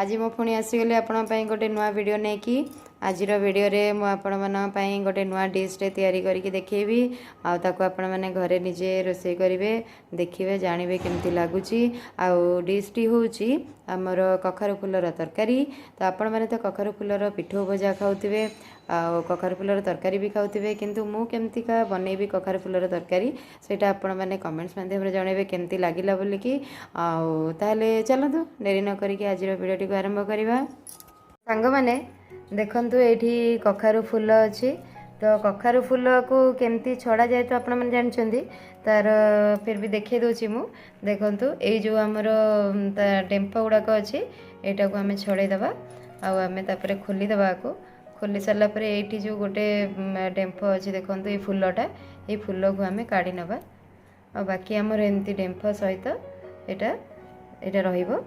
आज मु पुणी आसीगली आपण ପାଇଁ गोटे नुआ वीडियो नहीं कि आज वीडियो रे मु आपण ପାଇଁ गोटे नुआ डिश रे तैयारी करके देखेबी आ ताको आपण माने घरे निजे रोषे करिवे देखिवे जानिबे केमती लागुची आ डिश टी होची हमर कखारु फुलर तरकारी। तो आपण माने तो कखारु फुलर पिठो भजा खाउतिबे आ कखारु फुलर तरकारी भी खाउतिबे किंतु मु केमती का बनेबी कखारु फुलर तरकारी सेटा आपण माने कमेंट्स माध्यम रे जणेबे केमती लागिला बोली कि आ ताले चलतु देरी न करिके आज वीडियो टी आरंभ करबा। सांग माने देखंतु एठी कखारु फूल अच्छी तो कखारु फूल को केमती छड़ा जाए तो आपण माने जानछंदी तार फिर भी देखे दोची मु देखंतु ए जो हमर डेम्फा गुड़ाक अच्छी एटा को आमे छड़े दबा आ आमे तापरे खोली दबा को खोली सारा पर एठी जो गोटे डेम्फ अच्छी देखंतु ए फूलटा ए फूल को आमे काढ़ी नबा आ बाकी हमर एमती डेम्फ सहित एटा एटा रहिबो।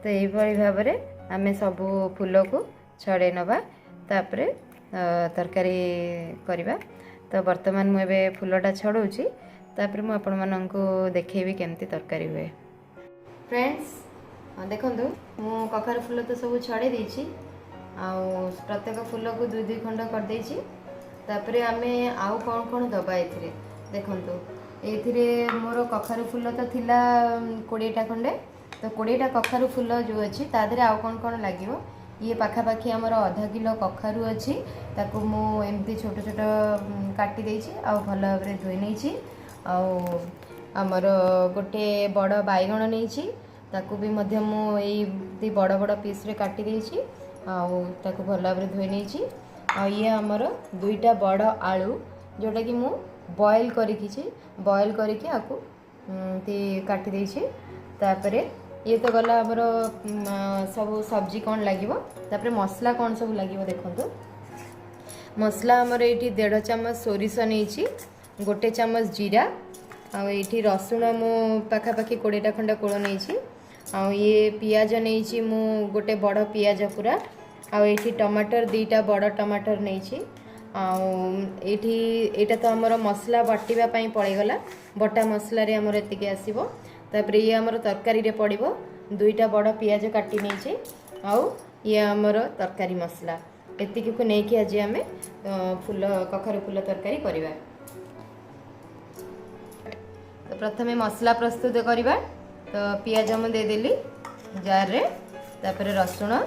तो यही भाव में आम सबू फूल को छड़े नवा तापरे तरकारी करवा। तो बर्तमान मुझे फूलटा छड़ाऊँगी तापर मुझे आपण मानक देखेबी केमती तरकारी हुए। फ्रेंड्स देखु मु कखारु फूल तो सब छड़े देछि प्रत्येक फूल को दुई दुई खंड कर देछि तापरे आमे आउ कौन कौन दबा एथिरे देखंतु एथिरे मोर कखारु फूल तो थिला 20टा खंडे तो 20टा कखारु फूल जो अच्छी तादे आउ कौन कौन लगे ये पाखापाखि आमर आधा किलो कखारु अच्छी ताकू मु एमती छोट छोट काटी देछि आ भल भाव में धोई नहीं आमर गोटे बड़ बैगण नहीं ताकू भी मध्य मु बड़ बड़ पीस रे काटी देछि आ ताकू भल भाव में धोई नहीं आ ये आमर 2टा बड़ आलू जोटा कि मु बॉयल करिछि बॉयल करके आकू काटी देछि तापरे ये तो गला आमर सब सब्जी कौन लगे तापर मसला कौन सब लगे देखो मसला आमर ये 1.5 चामच सोरिष नहीं गोटे चामच जीरा आठी रसुण मु पाखापाखि 20टा खंड कोड़ नहीं आ ये पियाज नहीं मु गोटे बड़ पियाज पूरा आठी टमाटर 2टा बड़ टमाटर नहीं आठी एटा तो आमर मसला बाटिबा पई पड़ेगला बटा मसला रे आमर एतिके आसीबो तापर ये आमर तरकारी रे पड़िबो 2टा बड़ पियाज काटी नहीं आउ ये आमर तरकारी मसला एतिके को नेकी आज आम फूल कखारु फूल तरकारी करवा। तो प्रथमे मसला प्रस्तुत करवा तो पियाज हम दे देली जार रे तापर रसुण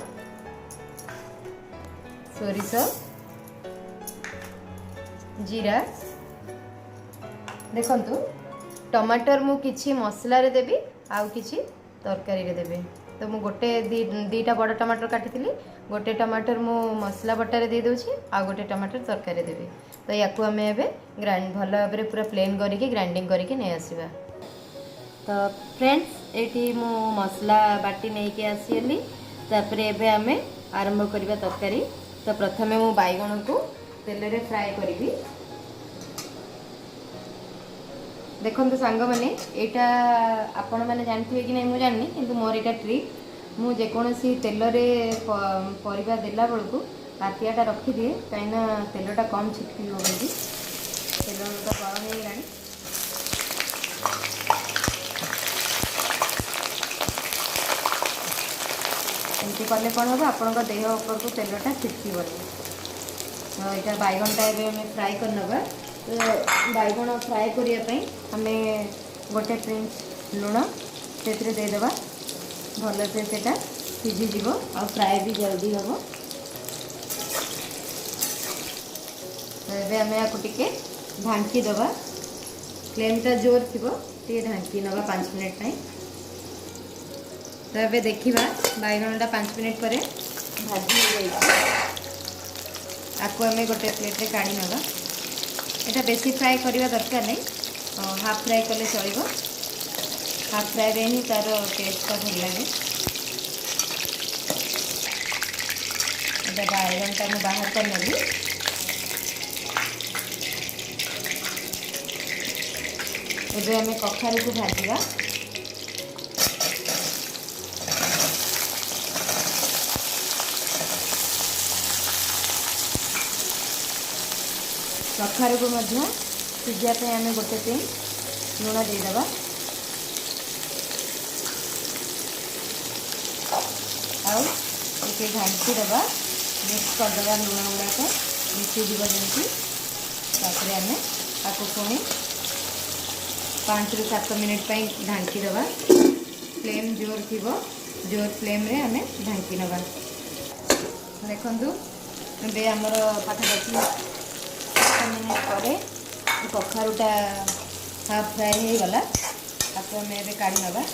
सोरिष जीरा देखंतु टमाटर मु किछि मसला रे देबी आउ किछि तरकारी रे देबी। तो मु गोटे 2टा बड़ टमाटर काटी थी गोटे टमाटर मु मसला बटा रे दे दोछि आ गोटे टमाटर तरकारी देबी। तो याकू आम एबे ग्राइंड भल भाव में पूरा प्लेन करके ग्राइंडिंग करके नहीं आसीबा। तो फ्रेंड्स एटी मु मसला बाटी नहीं के आसीली तापर एबे आमे आरंभ करबा तरकारी। तो प्रथमे मु बैगण को तेल रे फ्राई करी देखो सांग मैंने यहाँ आपण मैंने जानते कि नहीं मुझे जाननी कि मोर यहाँ ट्रिक मु जेकोसी तेल रे परिबा देला बेलू ताटियाटा रखिदिए कहीं तेलटा कम छिटकी हो बोली तेल तो गरम हो गला एमती कले कौन हम आपण देह उपर को तेलटा छिटक तो यहाँ बैगनटा फ्राए कर नवा। तो बैगण फ्राए करने आम गोटे पिंच लुण से देदेबा भल से सीझीज आ फ्राए भी जल्दी हम। तो ये आम या ढांकी दबा फ्लेमटा जोर थी ढांकी नवा 5 मिनट पर। तो ये देखा बैगणटा 5 मिनट पर भाजी हो आपको आम गोटे प्लेट रे काढ़ी नवा। এটা বেশি ফ্রাই করা দরকার নাই হাফ ফ্রাই কলে চলিব হাফ ফ্রাই রে হি তার টেস্টটা ভাল লাগে। এটা বাইগনটা মু বাহার করে নেবি ଏବେ ଆମେ କଖାରୁକୁ ଭାଜିବା। कखारु को सीझापी आम गोटे पिन लुण देदेबा आउ टे ढांकी दबा मिक्स करदे लुण गुड़ाक मिसीज जमी तापर आम आपको पुणी 5 ରୁ 7 मिनिट ढांकी दबा फ्लेम जोर थी जोर फ्लेम रे आम ढांकी नवा देखु ए आमर पाखापाखि 7 मिनिट पर कखारुटा हाफ फ्राए हो गला आपको आम ए काढ़ी नवा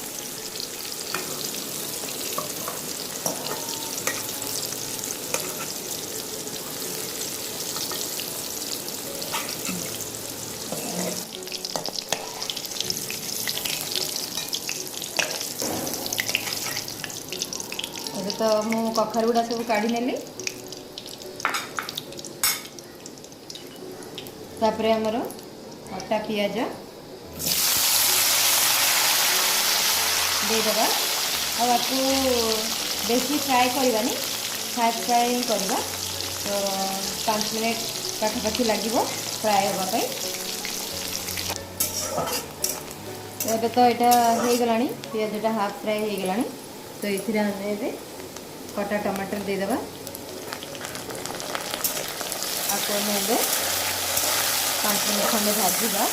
तो मु कखार गुड़ा सब काढ़ी नेली तापर हमर अटा पियाज देदेबा आपको बेसी फ्राए करवानी हाफ फ्राए ही करवा तो 5 मिनट पाखापाखि लगे फ्राए होगापाई एबे तो यहाँ हो गला पियाजटा हाफ फ्राए हो गला तो ये आम कटा टमाटर देदेबा आपको 5 मिनट खंडे भाजवा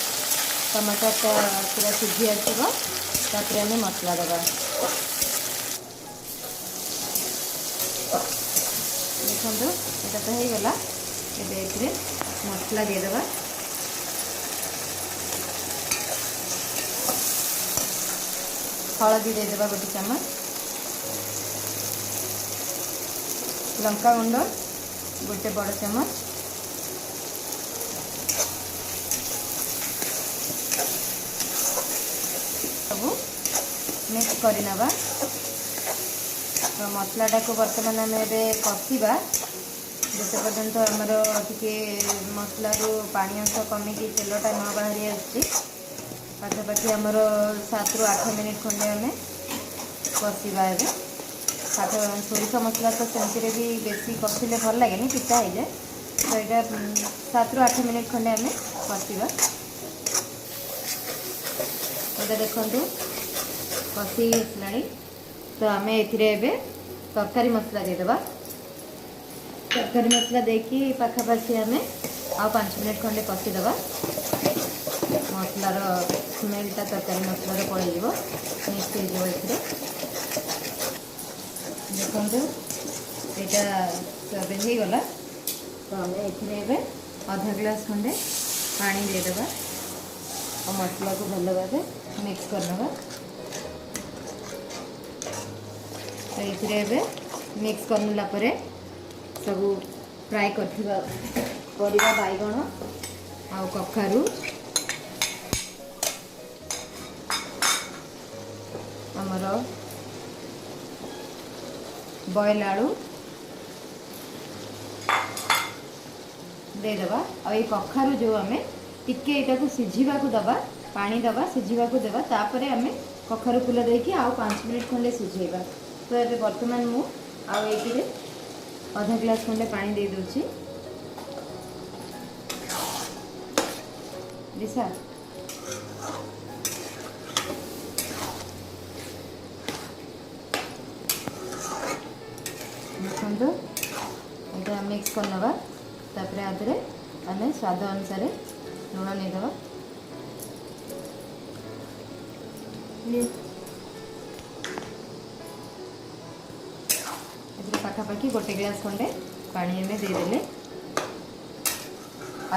टमाटरटा पूरा सीझी आसो तापर आम मसला देवा देखो यहाँ तो हो गला ये मसला देदेबा हलदी देदेबा गोटे चामच लंका गुंड गोटे बड़ चामच सब मिक्स करनवा तो मसलाटा को बर्तमान आम ए कषा जिते पर्यंत आमर टे मसलू पानी अंश कमिकी तेलटा न बाहरी आसुची पाखापाखि आमर 7 ରୁ 8 मिनिट खंडे आम कषा ए सोरिष मसला तो सेमती भी बेसी कषिले भल लगे पिता हो जाए तो यहाँ 7 ରୁ 8 मिनिट खंडे आम कषा ये देखु कषि आसला तो आम ए तरकारी मसला देदेबा तरकारी मसला देखी पाखापाखि आम आ 5 मिनिट खंडे कषिदेबा मसलार स्मेलटा तरकारी मसलार पड़े मिक्स हो देखो यहाँ सब हो गला तो आम ये आधा ग्लास खंडे पानी देदेबा और मसला को भल भाव मिक्स करनवा तो ये मिक्स करला सब फ्राए कर परिबा बैगण आ कखारू आमर बॉयल आलू देदेबा और ये कखारू जो आम टिके यहाँ सीझा दबा पानी दबा सीझा देवा तापर आम कखारू फुल देकी आउ 5 मिनिट खंडे सीझेबा तो ये बर्तमान मु आउ आधा ग्लास खंडे पानी दे दूची दिशा देखो ये मिक्स करनवा तापर आधे आम स्वाद अनुसार लुण नहींदेवा पाखापाखि गोटे ग्लास खंडे पानी आम देदेले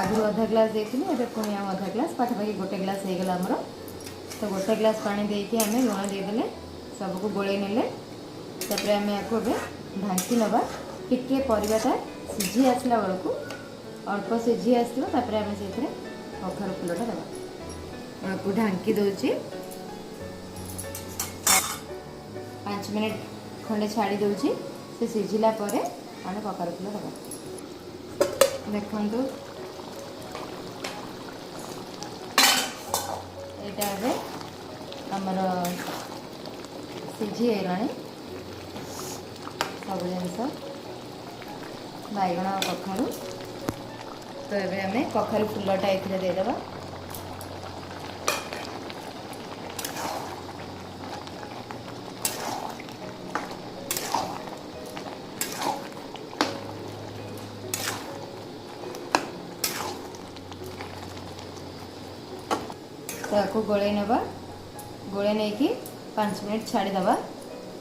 आगु आधा ग्लास देती है पुणी आधा ग्लास पाखापाखि गोटे ग्लास हो गला आमर तो गोटे ग्लास पानी देके आम लुण देदेले सबको गोले नेले तापर आम या ढांकी नवा टिके परिवाटा सीझी आसला बेलू अल्प सीझी आसो तापर आम से कखार फुलटा देवा आपको ढांकी दूची 5 मिनिट खंडे छाड़ी दूची से सीझिला आम कखार फुल देवा देखु यहाँ आमर सीझीगला सब जिनस बैगण कखारू तो ये आम कखारू फुलटा ये देदेबा ताकू गोले नवा गोले नहीं कि 5 मिनट छाड़ीदे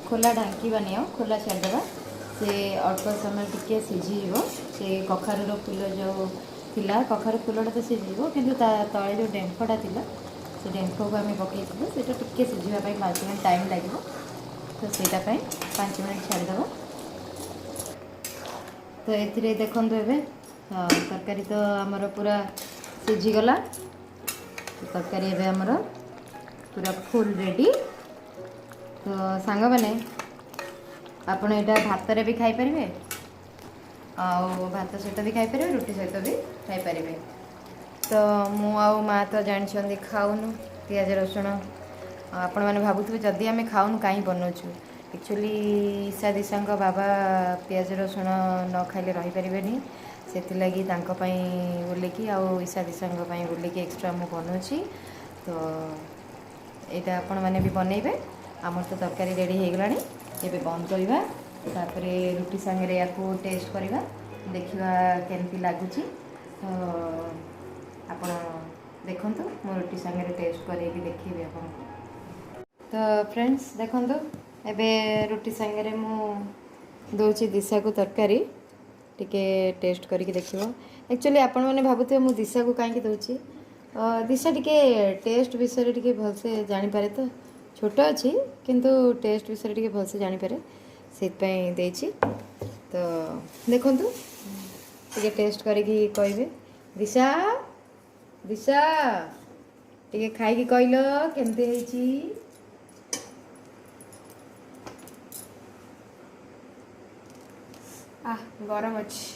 खोला ढांकी नहीं खोला छाड़ीदे से अल्प समय टिके सीझीव से कखार फूल जो थिला कखार फूलटा तो सीझीव कि तले जो डेम्फटा थिला से डेम्फ को आम पकई से टिके सीझापी 5 मिनट टाइम लगे तो सेटापी 5 मिनट छाड़ीदे तो ये देखूँ ए तरकारी तो आमर पूरा सीझीगला तरकारी एवं आमर पूरा फुल रेडी तो सांग मैंने आपड़ यहाँ भात भी खाईपर भात सहित भी खाईपर रुटी सहित भी खाईपर तो मु माँ तो जानते खाऊनु पियाज रसुण आपण मैंने भावुवे जदि आम खाऊनु कहीं बनाऊँ एक्चुअली ईशा दिशा बाबा पियाज रसुण न खाइले रहीपर से लगी बोलिकी ईशा दिशा बोलिकी एक्सट्रा मु बनाऊँगी तो यहाँ आपण मैंने भी बनइबे आमर तो तरकारी रेडी हो गलानी ये बंद करवा तापर रुटी सांगे या टेस्ट करवा देखा केमती लगुच तो आप देखु मो रुटी सांगे टेस्ट कर देखी आप तो फ्रेंड्स देखु एबे रुटी सांगे मुझे दिशा को तरकारी टिके टेस्ट करके देखियो एक्चुअली आपण मैंने भावुवे मु दिशा को कहीं दूची दिशा टिके टेस्ट विषय टिके भलसे जानी पारे तो छोट अच्छी किंतु टेस्ट विषय टिके भलसे जानी पारे सेतपई देछि तो देखंतु टिके टेस्ट करके कहबे दिशा दिशा टिके खाई की कहलो केमते हेची गरम अच्छी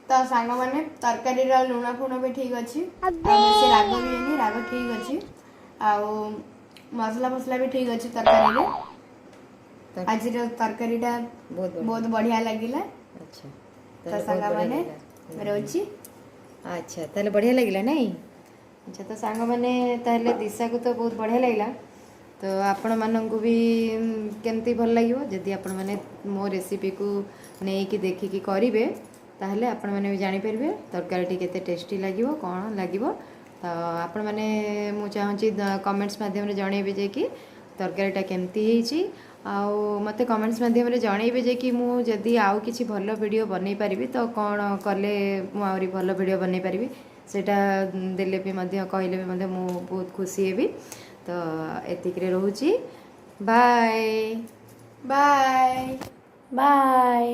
तो सांग मैंने तरकारी लुण फुण भी ठीक अच्छी बेसी राग भी नहीं राग ठीक अच्छी आउ मसला मसला भी ठीक अच्छी तरकारी आज तरकारी बहुत बढ़िया लगिला अच्छा तो सांग मैंने रोची अच्छा ताले बढ़िया लगिला नहीं अच्छा तो सांग मैंने ताले दिशा को तो बहुत बढ़िया लगिला तो आपण मानू भी केमती भल लगे जदि आपण मैंने मो रेसिपी को नहीं कि देखिकी करेंगे ताहले आपण मैंने भी जानीपर तरकारी केते टेस्टी लगे कौन लगे तो आपण मैंने मु चाहूँगी कमेंट्स माध्यम जनइबे जे कि तरकारीटा केमती होती मते कमेंट्स माध्यम जनइबे जे कि मु जदि आउ किछि भल वीडियो बनई पारिबी तो कौन कले मु आउरी भल वीडियो बनई पारिबी सेटा देले भी मध्य कहले भी मध्य मु बहुत खुशी हेबी तो एतिकरे रहूची बाय बाय बाय।